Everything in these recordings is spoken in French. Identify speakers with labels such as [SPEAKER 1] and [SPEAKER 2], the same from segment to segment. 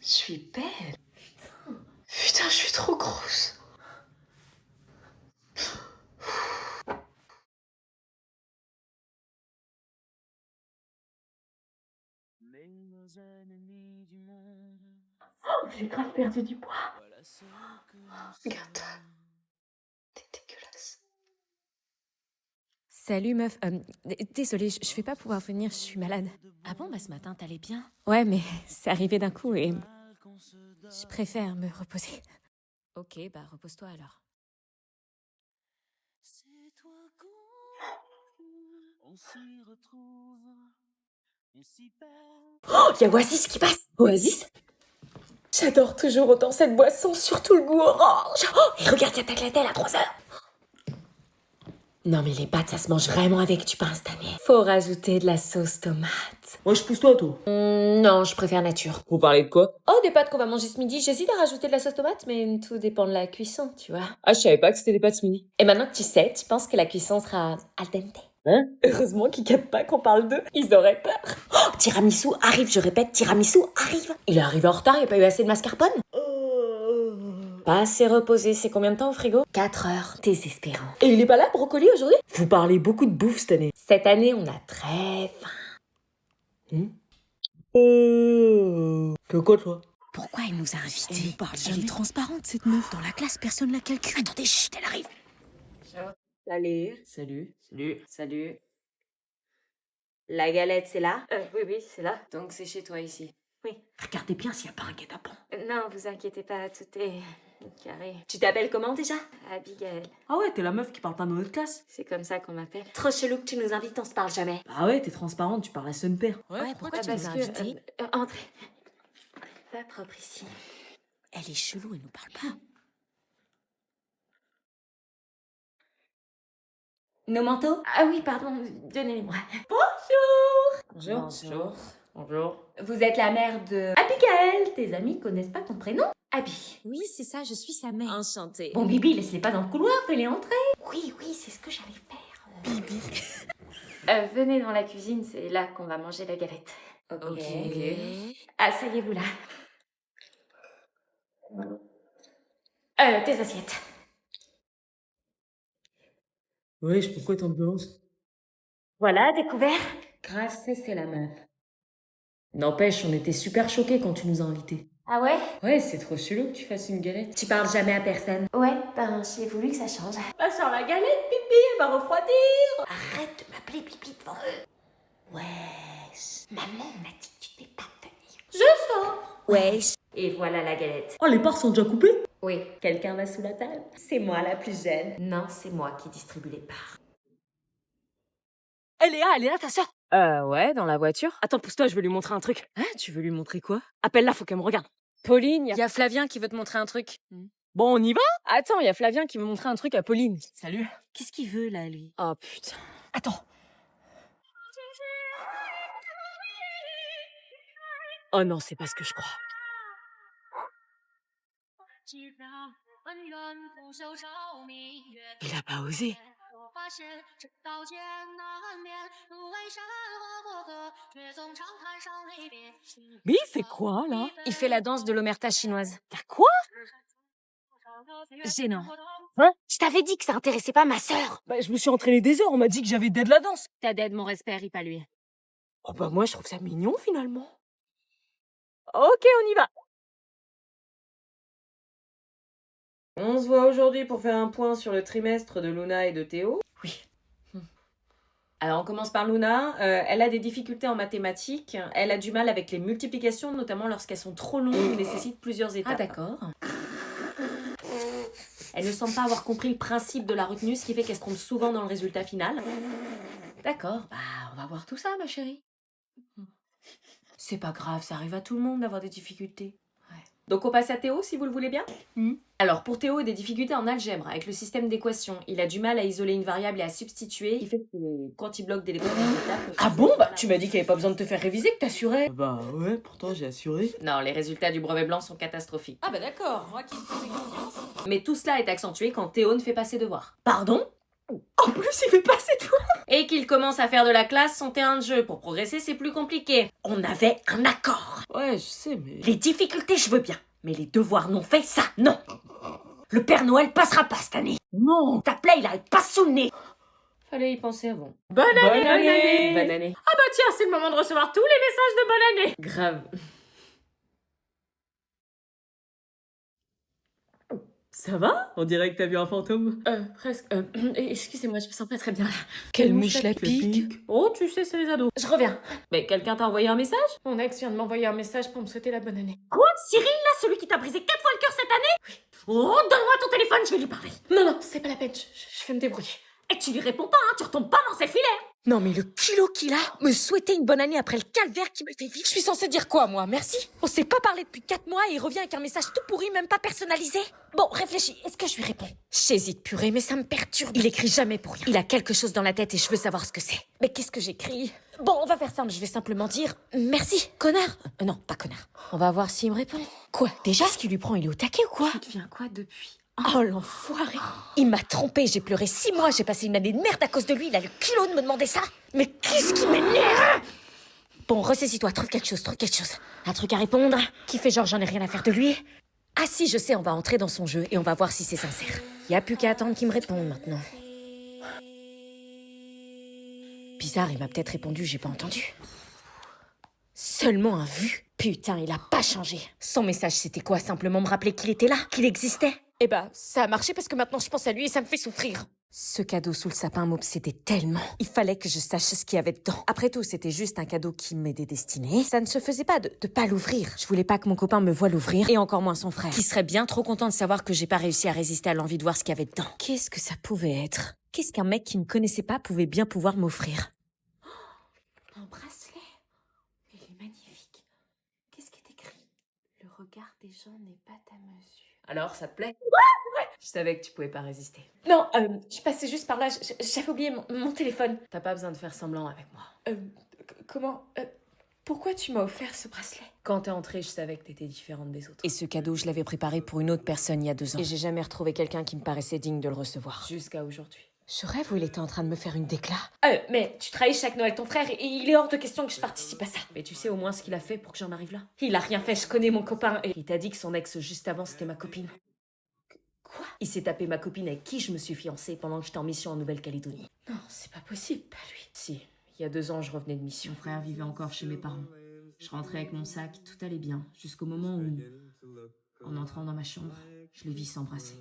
[SPEAKER 1] Je suis belle. Putain, je suis trop grosse. Oh, j'ai grave perdu du poids. Regarde. T'es dégueulasse.
[SPEAKER 2] Salut meuf, désolée, je vais pas pouvoir venir, je suis malade.
[SPEAKER 3] Ah bon, bah ce matin, t'allais bien?
[SPEAKER 2] Ouais, mais c'est arrivé d'un coup et je préfère me reposer.
[SPEAKER 3] Ok, bah repose-toi alors.
[SPEAKER 1] Oh, y'a Oasis qui passe. Oasis? J'adore toujours autant cette boisson, surtout le goût orange. Oh, et regarde, y'a Tagliatelle à 3 heures. Non mais les pâtes, ça se mange vraiment avec du pain instantané. Faut rajouter de la sauce tomate.
[SPEAKER 4] Ouais, je pousse toi, toi.
[SPEAKER 1] Non, je préfère nature.
[SPEAKER 4] Vous parlez de quoi?
[SPEAKER 1] Oh, des pâtes qu'on va manger ce midi. J'hésite à rajouter de la sauce tomate, mais tout dépend de la cuisson, tu vois.
[SPEAKER 4] Ah, je savais pas que c'était des pâtes ce midi.
[SPEAKER 1] Et maintenant que tu sais, tu penses que la cuisson sera al dente?
[SPEAKER 4] Hein?
[SPEAKER 1] Heureusement qu'ils captent pas qu'on parle d'eux. Ils auraient peur. Oh, tiramisu arrive, je répète, tiramisu arrive. Il est arrivé en retard, il a pas eu assez de mascarpone. Pas assez reposé, c'est combien de temps au frigo? 4 heures. Désespérant. Et il est pas là, brocoli, aujourd'hui?
[SPEAKER 4] Vous parlez beaucoup de bouffe cette année.
[SPEAKER 1] Cette année, on a très faim.
[SPEAKER 4] Fais quoi, toi?
[SPEAKER 3] Pourquoi elle nous a invités?
[SPEAKER 5] Elle nous parle
[SPEAKER 3] Elle
[SPEAKER 5] jamais.
[SPEAKER 3] est transparente, cette meuf. Dans la classe, personne la calcule. Attendez, chut, elle arrive.
[SPEAKER 1] Salut.
[SPEAKER 4] Salut. Salut.
[SPEAKER 1] Salut. La galette, c'est là? Oui, c'est là.
[SPEAKER 3] Donc c'est chez toi ici.
[SPEAKER 1] Oui.
[SPEAKER 5] Regardez bien s'il n'y a pas un guet-apens.
[SPEAKER 1] Non, vous inquiétez pas, tout est carré. Tu t'appelles comment déjà? Abigail.
[SPEAKER 5] Ah ouais, t'es la meuf qui parle pas dans notre classe.
[SPEAKER 1] C'est comme ça qu'on m'appelle. Trop chelou que tu nous invites, on se parle jamais.
[SPEAKER 5] Bah ouais, t'es transparente, tu parles à son père.
[SPEAKER 3] Ouais, pourquoi tu
[SPEAKER 1] parce
[SPEAKER 3] nous as
[SPEAKER 1] que,
[SPEAKER 3] invités?
[SPEAKER 1] André, pas propre ici.
[SPEAKER 3] Elle est chelou, elle nous parle pas.
[SPEAKER 1] Nos manteaux? Ah oui, pardon, donnez-les-moi.
[SPEAKER 4] Bonjour. Bonjour.
[SPEAKER 1] Vous êtes la mère de Abigail. Tes amis connaissent pas ton prénom? Abby.
[SPEAKER 3] Oui, c'est ça, je suis sa mère.
[SPEAKER 1] Enchantée. Bon, Bibi, laisse-les pas dans le couloir, fais-les entrer. Oui, c'est ce que j'allais faire.
[SPEAKER 3] Bibi.
[SPEAKER 1] Venez dans la cuisine, c'est là qu'on va manger la galette.
[SPEAKER 3] Ok.
[SPEAKER 1] Asseyez-vous là. Tes assiettes.
[SPEAKER 4] Wesh, pourquoi tant de violence?
[SPEAKER 1] Voilà, découvert.
[SPEAKER 4] Grâce, c'est la meuf. N'empêche, on était super choqués quand tu nous as invités.
[SPEAKER 1] Ah ouais?
[SPEAKER 4] Ouais, c'est trop chelou que tu fasses une galette.
[SPEAKER 1] Tu parles jamais à personne. Ouais, ben j'ai voulu que ça change. Pas sur la galette, Bibi, elle va refroidir. Arrête de m'appeler Bibi devant eux. Wesh. Maman m'a dit que tu t'es pas tenir. Je sors.
[SPEAKER 3] Wesh.
[SPEAKER 1] Et voilà la galette.
[SPEAKER 4] Oh, les parts sont déjà coupées?
[SPEAKER 1] Oui, quelqu'un va sous la table. C'est moi la plus jeune. Non, c'est moi qui distribue les parts.
[SPEAKER 5] Elle est là, ta sœur.
[SPEAKER 2] Ouais, dans la voiture.
[SPEAKER 5] Attends, pousse-toi, je vais lui montrer un truc.
[SPEAKER 2] Hein, tu veux lui montrer quoi?
[SPEAKER 5] Appelle-la, faut qu'elle me regarde.
[SPEAKER 2] Pauline,
[SPEAKER 3] Il y a Flavien qui veut te montrer un truc.
[SPEAKER 5] Bon, on y va?
[SPEAKER 2] Attends, il y a Flavien qui veut montrer un truc à Pauline.
[SPEAKER 5] Salut.
[SPEAKER 3] Qu'est-ce qu'il veut, là, lui?
[SPEAKER 2] Oh putain.
[SPEAKER 5] Attends. Oh non, c'est pas ce que je crois. Il a pas osé. Mais il fait quoi, là?
[SPEAKER 3] Il fait la danse de l'omerta chinoise.
[SPEAKER 5] T'as quoi?
[SPEAKER 3] Gênant.
[SPEAKER 5] Hein?
[SPEAKER 3] Je t'avais dit que ça intéressait pas ma sœur.
[SPEAKER 5] Bah, je me suis entraîné des heures, on m'a dit que j'avais dead la danse.
[SPEAKER 3] T'as d'aide mon respect, rit pas lui.
[SPEAKER 5] Oh bah moi, je trouve ça mignon, finalement. Ok, on y va.
[SPEAKER 4] On se voit aujourd'hui pour faire un point sur le trimestre de Luna et de Théo.
[SPEAKER 1] Oui.
[SPEAKER 4] Alors on commence par Luna. Elle a des difficultés en mathématiques. Elle a du mal avec les multiplications, notamment lorsqu'elles sont trop longues et nécessitent plusieurs étapes.
[SPEAKER 1] Ah d'accord.
[SPEAKER 4] Elle ne semble pas avoir compris le principe de la retenue, ce qui fait qu'elle se trompe souvent dans le résultat final.
[SPEAKER 1] D'accord, bah on va voir tout ça ma chérie. C'est pas grave, ça arrive à tout le monde d'avoir des difficultés.
[SPEAKER 4] Donc on passe à Théo si vous le voulez bien. Alors pour Théo, des difficultés en algèbre avec le système d'équations. Il a du mal à isoler une variable et à substituer. Il fait que quand il bloque des étapes.
[SPEAKER 5] Ah bon? Bah, tu m'as dit qu'il n'y avait pas besoin de te faire réviser, que t'assurais.
[SPEAKER 4] Bah ouais, pourtant j'ai assuré. Non, les résultats du brevet blanc sont catastrophiques.
[SPEAKER 5] Ah bah d'accord, moi qui te faisais confiance.
[SPEAKER 4] Mais tout cela est accentué quand Théo ne fait pas ses devoirs.
[SPEAKER 5] Pardon? En plus, il fait pas cette fois.
[SPEAKER 4] Et qu'il commence à faire de la classe son terrain de jeu. Pour progresser, c'est plus compliqué.
[SPEAKER 3] On avait un accord.
[SPEAKER 5] Ouais, je sais, mais...
[SPEAKER 3] Les difficultés, je veux bien. Mais les devoirs non faits, ça, non. Le Père Noël passera pas cette année.
[SPEAKER 5] Non.
[SPEAKER 3] Ta plaie, il arrête pas sous le nez.
[SPEAKER 4] Fallait y penser avant.
[SPEAKER 5] Bonne année.
[SPEAKER 4] Bonne année.
[SPEAKER 5] Ah bah tiens, c'est le moment de recevoir tous les messages de bonne année.
[SPEAKER 4] Grave.
[SPEAKER 5] Ça va? On dirait que t'as vu un fantôme.
[SPEAKER 4] Presque. Excusez-moi, je me sens pas très bien là.
[SPEAKER 1] Quelle mouche la pique.
[SPEAKER 5] Oh, tu sais, c'est les ados.
[SPEAKER 4] Je reviens.
[SPEAKER 5] Mais quelqu'un t'a envoyé un message?
[SPEAKER 4] Mon ex vient de m'envoyer un message pour me souhaiter la bonne année.
[SPEAKER 3] Quoi? Cyril, là, celui qui t'a brisé 4 fois le cœur cette année? Oui. Oh, donne-moi ton téléphone, je vais lui parler.
[SPEAKER 4] Non, c'est pas la peine, je vais me débrouiller.
[SPEAKER 3] Et tu lui réponds pas, hein, tu retombes pas dans ses filets. Non mais le culot qu'il a, me souhaiter une bonne année après le calvaire qui me fait vivre.
[SPEAKER 1] Je suis censée dire quoi, moi? Merci?
[SPEAKER 3] On s'est pas parlé depuis 4 mois et il revient avec un message tout pourri, même pas personnalisé. Bon, réfléchis, est-ce que je lui réponds? J'hésite, purée, mais ça me perturbe. Il écrit jamais pour rien. Il a quelque chose dans la tête et je veux savoir ce que c'est. Mais qu'est-ce que j'écris? Bon, on va faire simple, je vais simplement dire merci, connard. Non, pas connard.
[SPEAKER 1] On va voir s'il me répond.
[SPEAKER 3] Quoi? Déjà? Qu'est-ce qu'il lui prend? Il est au taquet ou quoi?
[SPEAKER 4] Tu deviens quoi depuis?
[SPEAKER 3] Oh l'enfoiré. Il m'a trompé, j'ai pleuré 6 mois, j'ai passé une année de merde à cause de lui, il a le culot de me demander ça. Mais qu'est-ce qui m'énerve? Bon, ressaisis-toi, trouve quelque chose. Un truc à répondre, qui fait genre j'en ai rien à faire de lui. Ah si, je sais, on va entrer dans son jeu et on va voir si c'est sincère. Y a plus qu'à attendre qu'il me réponde maintenant. Bizarre, il m'a peut-être répondu, j'ai pas entendu. Seulement un vu. Putain, il a pas changé. Son message, c'était quoi? Simplement me rappeler qu'il était là, qu'il existait.
[SPEAKER 1] Eh bah, ça a marché parce que maintenant je pense à lui et ça me fait souffrir.
[SPEAKER 3] Ce cadeau sous le sapin m'obsédait tellement. Il fallait que je sache ce qu'il y avait dedans. Après tout, c'était juste un cadeau qui m'était destiné. Ça ne se faisait pas de pas l'ouvrir. Je voulais pas que mon copain me voie l'ouvrir, et encore moins son frère, qui serait bien trop content de savoir que j'ai pas réussi à résister à l'envie de voir ce qu'il y avait dedans. Qu'est-ce que ça pouvait être? Qu'est-ce qu'un mec qui me connaissait pas pouvait bien pouvoir m'offrir?
[SPEAKER 4] Un bracelet. Il est magnifique. Qu'est-ce qui est écrit? Le regard des gens n'est pas ta mesure. Alors, ça te plaît? Ouais. Je savais que tu pouvais pas résister.
[SPEAKER 1] Non, je passais juste par là, j'avais oublié mon téléphone.
[SPEAKER 4] T'as pas besoin de faire semblant avec moi.
[SPEAKER 1] Comment pourquoi tu m'as offert ce bracelet?
[SPEAKER 4] Quand t'es entrée, je savais que t'étais différente des autres.
[SPEAKER 3] Et ce cadeau, je l'avais préparé pour une autre personne il y a 2 ans. Et j'ai jamais retrouvé quelqu'un qui me paraissait digne de le recevoir.
[SPEAKER 4] Jusqu'à aujourd'hui.
[SPEAKER 3] Ce rêve où il était en train de me faire une déclat.
[SPEAKER 1] Mais tu trahis chaque Noël ton frère et il est hors de question que je participe à ça.
[SPEAKER 4] Mais tu sais au moins ce qu'il a fait pour que j'en arrive là?
[SPEAKER 1] Il a rien fait, je connais mon copain et...
[SPEAKER 4] Il t'a dit que son ex juste avant c'était ma copine.
[SPEAKER 1] Quoi?
[SPEAKER 4] Il s'est tapé ma copine avec qui je me suis fiancée pendant que j'étais en mission en Nouvelle-Calédonie.
[SPEAKER 1] Non, c'est pas possible, pas lui.
[SPEAKER 4] Si, il y a 2 ans je revenais de mission. Mon frère vivait encore chez mes parents. Je rentrais avec mon sac, tout allait bien, jusqu'au moment où, en entrant dans ma chambre, je les vis s'embrasser.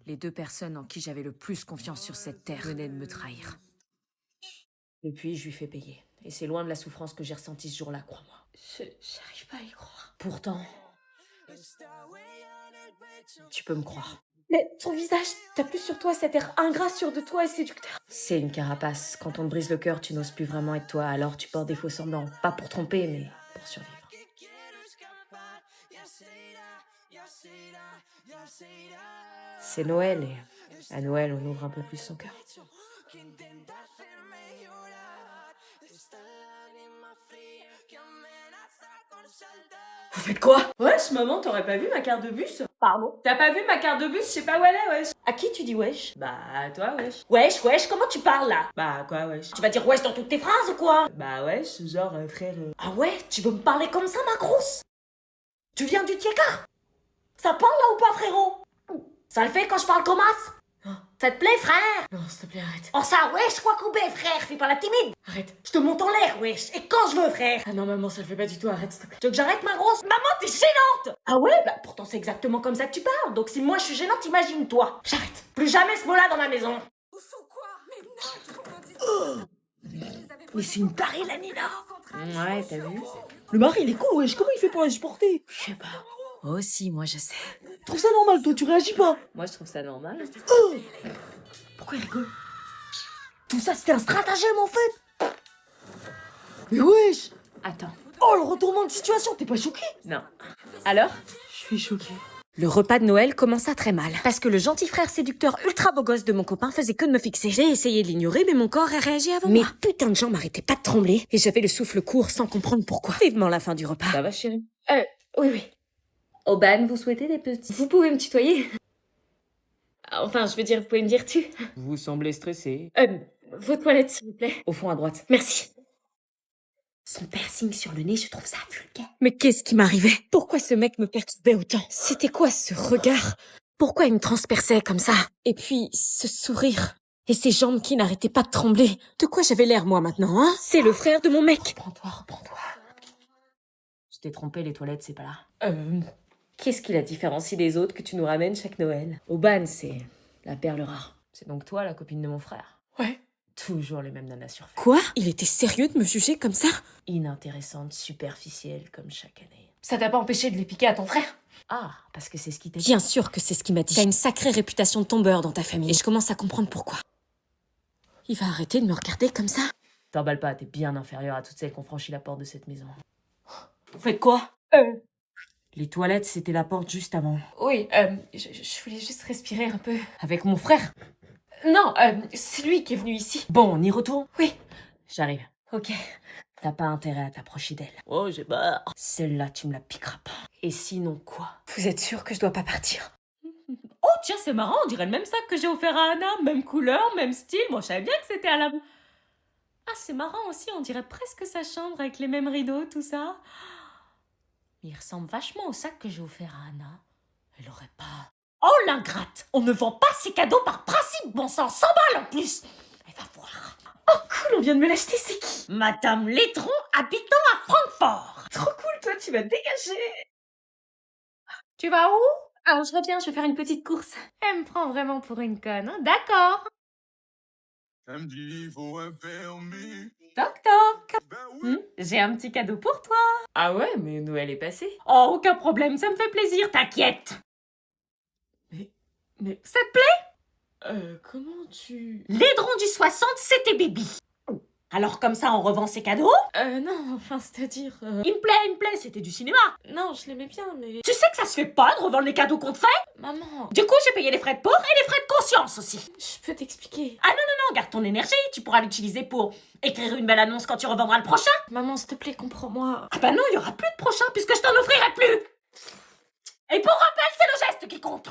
[SPEAKER 4] Les 2 personnes en qui j'avais le plus confiance sur cette terre venaient de me trahir. Depuis, je lui fais payer. Et c'est loin de la souffrance que j'ai ressentie ce jour-là, crois-moi.
[SPEAKER 1] J'arrive pas à y croire.
[SPEAKER 4] Pourtant, tu peux me croire.
[SPEAKER 1] Mais ton visage, t'as plus sur toi cet air ingrat, sûr de toi et séducteur.
[SPEAKER 4] C'est une carapace. Quand on te brise le cœur, tu n'oses plus vraiment être toi, alors tu portes des faux semblants. Pas pour tromper, mais pour survivre. C'est Noël et à Noël, on ouvre un peu plus son cœur. Vous faites quoi?
[SPEAKER 5] Wesh, maman, t'aurais pas vu ma carte de bus?
[SPEAKER 1] Pardon?
[SPEAKER 5] T'as pas vu ma carte de bus? Je sais pas où elle est, wesh.
[SPEAKER 3] À qui tu dis wesh?
[SPEAKER 5] Bah, à toi, wesh.
[SPEAKER 3] Wesh, comment tu parles là?
[SPEAKER 5] Bah, quoi, wesh?
[SPEAKER 3] Tu vas dire wesh dans toutes tes phrases ou quoi?
[SPEAKER 5] Bah, wesh, genre, frère...
[SPEAKER 3] Ah ouais, tu veux me parler comme ça, ma grosse? Tu viens du Tiekar? Ça parle là ou pas, frérot? Ça le fait quand je parle comme as? Ça te plaît, frère?
[SPEAKER 5] Non, s'il te plaît, arrête.
[SPEAKER 3] Oh ça, wesh, quoi couper, frère? Fais pas la timide.
[SPEAKER 5] Arrête.
[SPEAKER 3] Je te monte en l'air, wesh. Et quand je veux, frère.
[SPEAKER 5] Ah non, maman, ça le fait pas du tout, arrête, s'il te plaît.
[SPEAKER 3] Tu veux que j'arrête, ma grosse? Maman, t'es gênante. Ah ouais? Bah pourtant c'est exactement comme ça que tu parles. Donc si moi je suis gênante, imagine-toi. J'arrête. Plus jamais ce mot-là dans ma maison. Mais c'est une tarée, la Nina.
[SPEAKER 4] Ouais, t'as vu?
[SPEAKER 5] Le mari, il est con, wesh. Comment il fait pour la supporter?
[SPEAKER 3] Je sais pas. Oh si, moi je sais.
[SPEAKER 5] Je trouve ça normal, toi, tu réagis pas.
[SPEAKER 4] Moi, je trouve ça normal.
[SPEAKER 3] Pourquoi il rigole? Tout ça c'était un stratagème en fait.
[SPEAKER 5] Mais wesh.
[SPEAKER 4] Attends.
[SPEAKER 5] Oh, le retournement de situation, t'es pas choqué?
[SPEAKER 4] Non. Alors?
[SPEAKER 5] Je suis choquée.
[SPEAKER 3] Le repas de Noël commença très mal, parce que le gentil frère séducteur ultra beau gosse de mon copain faisait que de me fixer. J'ai essayé de l'ignorer, mais mon corps a réagi avant moi. Mes putains de jambes m'arrêtaient pas de trembler, et j'avais le souffle court sans comprendre pourquoi. Vivement la fin du repas.
[SPEAKER 4] Ça va, chérie?
[SPEAKER 1] Oui.
[SPEAKER 4] Aubane, vous souhaitez des petits?
[SPEAKER 1] Vous pouvez me tutoyer?
[SPEAKER 2] Enfin, je veux dire, vous pouvez me dire tu.
[SPEAKER 5] Vous semblez stressé.
[SPEAKER 2] Vos toilettes, s'il vous plaît.
[SPEAKER 5] Au fond à droite.
[SPEAKER 2] Merci.
[SPEAKER 1] Son piercing sur le nez, je trouve ça vulgaire.
[SPEAKER 3] Mais qu'est-ce qui m'arrivait? Pourquoi ce mec me perturbait autant? C'était quoi ce regard? Pourquoi il me transperçait comme ça? Et puis, ce sourire. Et ces jambes qui n'arrêtaient pas de trembler. De quoi j'avais l'air, moi, maintenant, hein? C'est le frère de mon mec.
[SPEAKER 4] Reprends-toi. Tu t'es trompé, les toilettes, c'est pas là.
[SPEAKER 1] Qu'est-ce qui la différencie des autres que tu nous ramènes chaque Noël?
[SPEAKER 4] Aubane, c'est la perle rare. C'est donc toi, la copine de mon frère.
[SPEAKER 5] Ouais.
[SPEAKER 4] Toujours les mêmes nanas surfaites.
[SPEAKER 3] Quoi? Il était sérieux de me juger comme ça?
[SPEAKER 4] Inintéressante, superficielle, comme chaque année.
[SPEAKER 5] Ça t'a pas empêché de les piquer à ton frère?
[SPEAKER 4] Ah, parce que c'est ce qui t'a dit.
[SPEAKER 3] Bien sûr que c'est ce qu'il m'a dit. T'as une sacrée réputation de tombeur dans ta famille. Et je commence à comprendre pourquoi. Il va arrêter de me regarder comme ça?
[SPEAKER 4] T'emballes pas, t'es bien inférieure à toutes celles qui ont franchi la porte de cette maison.
[SPEAKER 5] Vous faites quoi?
[SPEAKER 4] Les toilettes, c'était la porte juste avant.
[SPEAKER 5] Oui, je voulais juste respirer un peu.
[SPEAKER 4] Avec mon frère.
[SPEAKER 5] Non, c'est lui qui est venu ici.
[SPEAKER 4] Bon, on y retourne?
[SPEAKER 5] Oui.
[SPEAKER 4] J'arrive.
[SPEAKER 5] Ok.
[SPEAKER 4] T'as pas intérêt à t'approcher d'elle.
[SPEAKER 5] Oh, j'ai peur.
[SPEAKER 4] Celle-là, tu me la piqueras pas. Et sinon quoi?
[SPEAKER 5] Vous êtes sûr que je dois pas partir?
[SPEAKER 2] Oh, tiens, c'est marrant, on dirait le même sac que j'ai offert à Anna. Même couleur, même style. Moi, je savais bien que c'était à la... Ah, c'est marrant aussi, on dirait presque sa chambre avec les mêmes rideaux, tout ça. Mais il ressemble vachement au sac que j'ai offert à Anna. Elle aurait pas... Oh, l'ingrate! On ne vend pas ses cadeaux par principe, bon sang, 100 balles en plus! Elle va voir.
[SPEAKER 5] Oh, cool, on vient de me l'acheter, c'est qui?
[SPEAKER 2] Madame Létron, habitant à Francfort.
[SPEAKER 5] Trop cool, toi, tu vas te dégager.
[SPEAKER 2] Tu vas où? Alors, je reviens, je vais faire une petite course. Elle me prend vraiment pour une conne, hein? D'accord. Toc toc. J'ai un petit cadeau pour toi.
[SPEAKER 5] Ah ouais, mais Noël est passé.
[SPEAKER 2] Oh, aucun problème, ça me fait plaisir, t'inquiète.
[SPEAKER 5] Mais...
[SPEAKER 2] Ça te plaît?
[SPEAKER 5] Comment tu...
[SPEAKER 2] L'édron du 60, c'était Bibi. Alors comme ça, on revend ses cadeaux?
[SPEAKER 5] Non, enfin, c'est-à-dire...
[SPEAKER 2] Il me plaît, c'était du cinéma.
[SPEAKER 5] Non, je l'aimais bien, mais...
[SPEAKER 2] Tu sais que ça se fait pas de revendre les cadeaux qu'on te fait?
[SPEAKER 5] Maman,
[SPEAKER 2] Du coup, j'ai payé les frais de port et les frais de conscience aussi.
[SPEAKER 5] je peux t'expliquer.
[SPEAKER 2] Ah non, garde ton énergie, tu pourras l'utiliser pour écrire une belle annonce quand tu revendras le prochain.
[SPEAKER 5] Maman, s'il te plaît, comprends-moi.
[SPEAKER 2] Ah bah non, il y aura plus de prochain puisque je t'en offrirai plus. Et pour rappel, c'est le geste qui compte.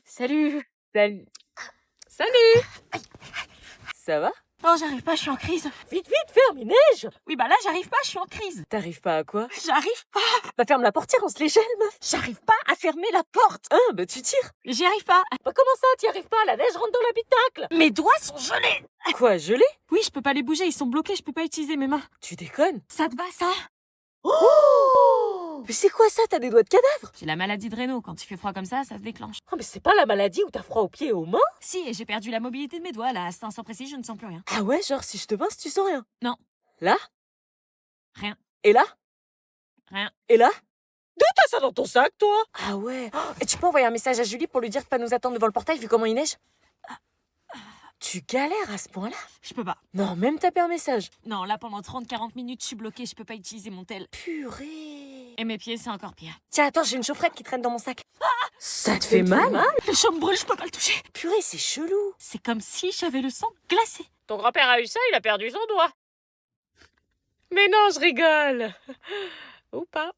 [SPEAKER 5] Salut. Salut. Ça va?
[SPEAKER 2] Oh, j'arrive pas, je suis en crise.
[SPEAKER 5] Vite, ferme, il neige.
[SPEAKER 2] Oui, bah là, j'arrive pas, je suis en crise.
[SPEAKER 5] T'arrives pas à quoi?
[SPEAKER 2] J'arrive pas.
[SPEAKER 5] Bah ferme la portière, on se les gèle, meuf.
[SPEAKER 2] J'arrive pas à fermer la porte.
[SPEAKER 5] Hein, bah tu tires.
[SPEAKER 2] J'y arrive pas.
[SPEAKER 5] Bah comment ça, t'y arrives pas? La neige rentre dans l'habitacle.
[SPEAKER 2] Mes doigts sont gelés.
[SPEAKER 5] Quoi, gelé?
[SPEAKER 2] Oui, je peux pas les bouger, ils sont bloqués, je peux pas utiliser mes mains.
[SPEAKER 5] Tu déconnes?
[SPEAKER 2] Ça te va, ça?
[SPEAKER 5] Oh! Mais c'est quoi ça? T'as des doigts de cadavre?
[SPEAKER 2] J'ai la maladie de Raynaud. Quand il fait froid comme ça se déclenche.
[SPEAKER 5] Oh, mais c'est pas la maladie où t'as froid aux pieds et aux mains?
[SPEAKER 2] Si, et j'ai perdu la mobilité de mes doigts, là. À cet instant précis, je ne sens plus rien.
[SPEAKER 5] Ah ouais, genre si je te pince, tu sens rien?
[SPEAKER 2] Non.
[SPEAKER 5] Là?
[SPEAKER 2] Rien.
[SPEAKER 5] Et là?
[SPEAKER 2] Rien.
[SPEAKER 5] Et là? D'où t'as ça dans ton sac, toi? Ah ouais. Oh, et tu peux envoyer un message à Julie pour lui dire de pas nous attendre devant le portail vu comment il neige? Tu galères à ce point-là?
[SPEAKER 2] Je peux pas.
[SPEAKER 5] Non, même taper un message.
[SPEAKER 2] Non, là, pendant 30-40 minutes, je suis bloquée, je peux pas utiliser mon tel.
[SPEAKER 5] Purée.
[SPEAKER 2] Et mes pieds, c'est encore pire.
[SPEAKER 5] Tiens, attends, j'ai une chaufferette qui traîne dans mon sac. Ça te fait mal?
[SPEAKER 2] Le champ me brûle, je peux pas le toucher.
[SPEAKER 5] Purée, c'est chelou.
[SPEAKER 2] C'est comme si j'avais le sang glacé.
[SPEAKER 5] Ton grand-père a eu ça, il a perdu son doigt. Mais non, je rigole. Ou pas.